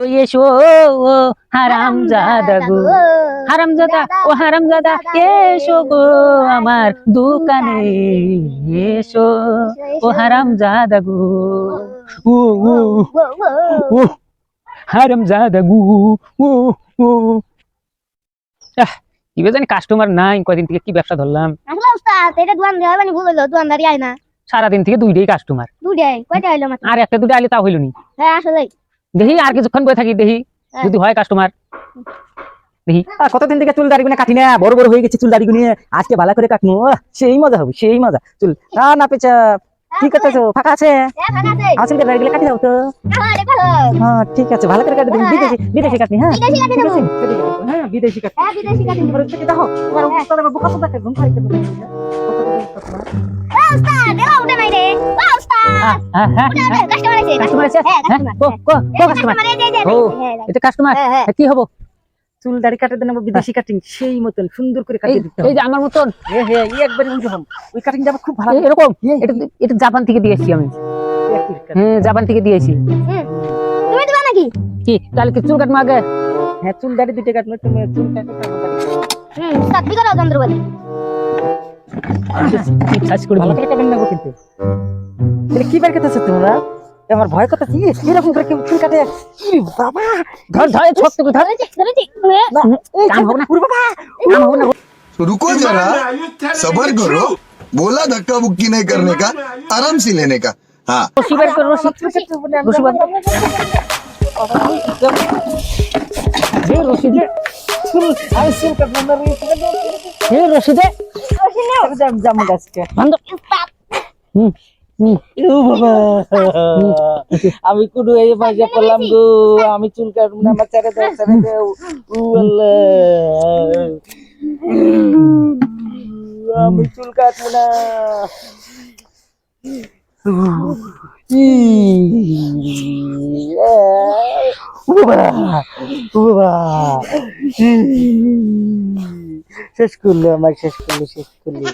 এসো ও হারামজাদা গো, হারামজাদা ও হারামজাদা এসো গো আমার দোকানে, এসো ও হারামজাদা গো, ও ও ও হারামজাদা গো, ও ও কি জানি কাস্টমার নাই, কয়দিন থেকে কি ব্যবসা ধরলাম। আসলে ওস্তাদ এটা দোকান দেওয়া মানে ভুল হলো, দোকানদারি আয় না। সারাদিন থেকে দুইটাই কাস্টমার, দুইটাই কয়টা আইলো মাত্র? আর একটা দুটো আইলে তা হইল নি। হ্যাঁ আসলে দেখি আর কিছুক্ষণ বসে থাকি, দেখি যদি হয় কাস্টমার। দেখি কতদিন থেকে চুল দাড়ি গুনে কাটি না, বড় বড় হয়ে গেছে চুল দাড়ি গুনে, আজকে ভালো করে কাটবো, সেই মজা হবে, সেই মজা। চুল না পেঁচা কি করতেছো, ফাঁকা আছে? হ্যাঁ ফাঁকা আছে। আসলে দাড়ি গুলো কাটি দাও তো। হ্যাঁ দেখো। হ্যাঁ ঠিক আছে, ভালো করে কাটি দিন। বিদেশি বিদেশি কাটনি। হ্যাঁ বিদেশি কাটি ঠিক দেবো। আছে, হ্যাঁ বিদেশি কাটনি। হ্যাঁ বিদেশি কাটি দেবো। এবারে থেকে দাও, তোমার উস্তাদ আমার বোকা চোদা ঘুম পাড়ি কেন? ও ওস্তাদ এলা উঠে নাই রে। ও ওস্তাদ উঠে উঠে কাস্টমার আছে। কাস্টমার আছে? হ্যাঁ হ্যাঁ কাস্টমার। কো কো কো কাস্টমার? কাস্টমার এই যে ও হ্যাঁ এটা কাস্টমার, হ্যাঁ, হ্যাঁ। কি হবো? চুল দাড়ি কাটে দেন বিদেশি কাটিং, সেই মতন সুন্দর করে এই কাটিয়ে দিতে এই যে আমার মতন হ্যাঁ হ্যাঁ, এই একবারে উল্টো হম, ওই কাটিং যাবে খুব ভালো। এরকম, এটা এটা জাপান থেকে দিয়েছি আমি। হ্যাঁ জাপান থেকে দিয়েছি। তুমি দিবা নাকি? কি তাহলে কি চুল কাটবো আগে? হ্যাঁ চুল দাড়ি দুটো কাটবে, তুমি চুল কাটবে তারপর দাড়ি। ওস্তাদ কি করো যন্ত্রপাতি? সার্চ করে ভালো করে কাটেন না গো কিন্তু। এটা কি বের করতেছো তোমরা? আমার ভয় করতেছি, এরকম করে কেউ চুল কাটে? ই বাবা, ধর ধর শক্ত করে ধর, ধরেছি ধরেছি। কাম হবে না, ওরে বাবা, কাম হবে না। तो रुको जरा, सबर करो। बोला धक्का बुक्की नहीं करने का, आराम से लेने का। हाँ রশি বের কর, রশি রশি বের কর। দে রশি দে, চুল আমি চুল কাটবো না রে। দে রশি দে, জামু গাছকে বন্ধ। হুম হুম ও বাবা, আমি কুড়ু এই বাজে পড়লাম গো, আমি চুল কাটবো না, আমার ছেড়ে দাও, ছেড়ে দাও। ও আল্লাহ, আমি চুল কাটবো না। ও বাবা, ও বাবা, শেষ করলো আমার, শেষ করলো, শেষ করলো।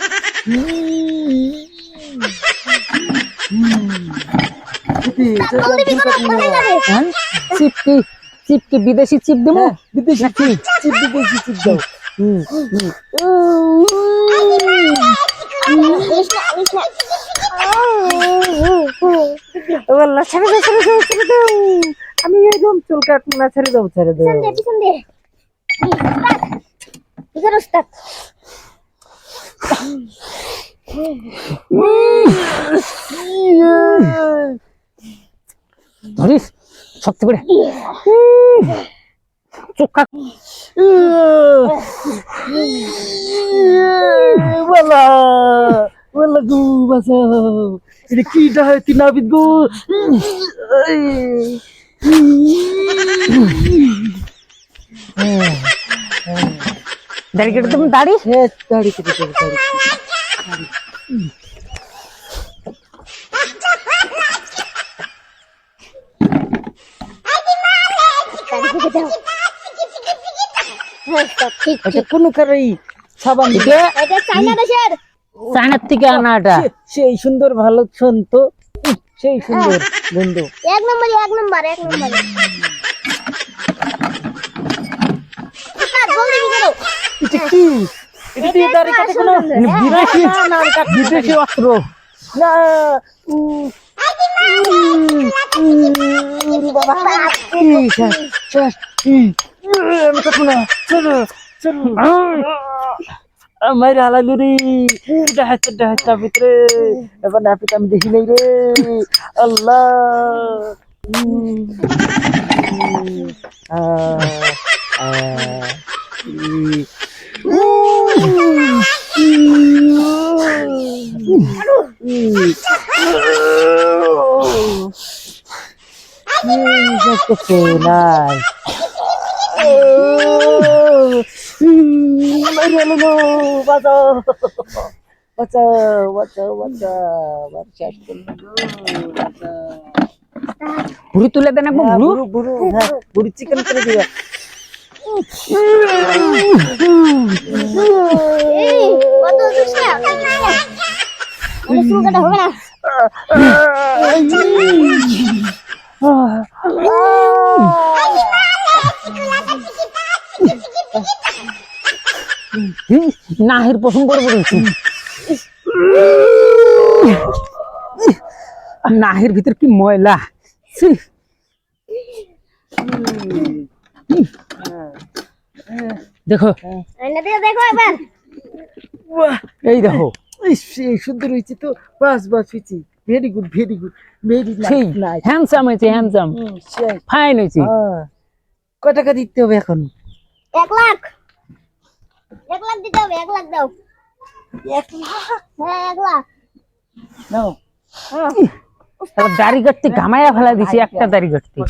হ্যাঁ চিপ কি, চিপ কি বিদেশি চিপ দেবো? বিদেশি চিপ, চিপ বিদেশি চিপ দাও। ওয়াল্লাহ ছেড়ে দাও, ছেড়ে দাও, ছেড়ে দাও, আমি একদম চুল কাটবো না, ছেড়ে দাও, ছেড়ে দাও। পিছন দে পিছন দে। কি করো ওস্তাদ? ধরিস শক্ত করে, চোখ কাট। ওয়াল্লাহ, ওয়াল্লাহ গো বাঁচাও, এটা কিটা হয় তুই নাবিদ গো। দাড়ি কেটে তুমি দাড়ি দাড়ি কেটে দেবো, দাড়ি। ঠিক এটা কোনো কারই সাবান দিবে। এটা চাইনা দেশের। চায়নার থেকে আনা এটা। সেই সুন্দর ভালো শুনত, সেই সুন্দর বন্ধু। এক নম্বর এক নম্বর এক নম্বর। ওস্তাদ জলদি কি করো? এটা কি? এটা দিয়ে দাড়ি কাটে কোনো? বিদেশি, না, আমি কাটবো না। বিদেশি অস্ত্র। না, বাবা, আমি কাটবো না, চলো চলো। আমার হালালু রে, ডাহাচ্ছা ভিতরে, এবার নাপিত আমি দেখি নাই রে। আল্লাহ, নাই বাঁচাও, বাঁচাও, বাঁচাও, বাঁচাও, শেষ করলো গো, বাঁচাও। ভুড়ি তুলে দেন একদম, ভুড়ি। বুড়ু বুড়ু, হ্যাঁ বুড়ি চিকেন করে দিবা। কত দুষ্টা। চুল কাটা হবে না। নাহের পছন্দ করে বলছি নাহের ভিতর কি ময়লা ছি। দেখো আয়না দিয়ে দেখো এবার বাহ, এই দেখো ইস, এই সুন্দর হয়েছে তো। বাস বাস হয়েছে, very good very good, very সেই নাইস। হ্যান্ডসাম হয়েছে হ্যান্ডসাম ফাইন হয়েছে কয় টাকা দিতে হবে এখন? 1 লাখ 1 লাখ দিতে হবে 1 লাখ দাও 1 লাখ হ্যাঁ 1 লাখ নাও। দাড়ি কাটতে ঘামায়া ফেলা দিছি একটা দাড়ি কাটতে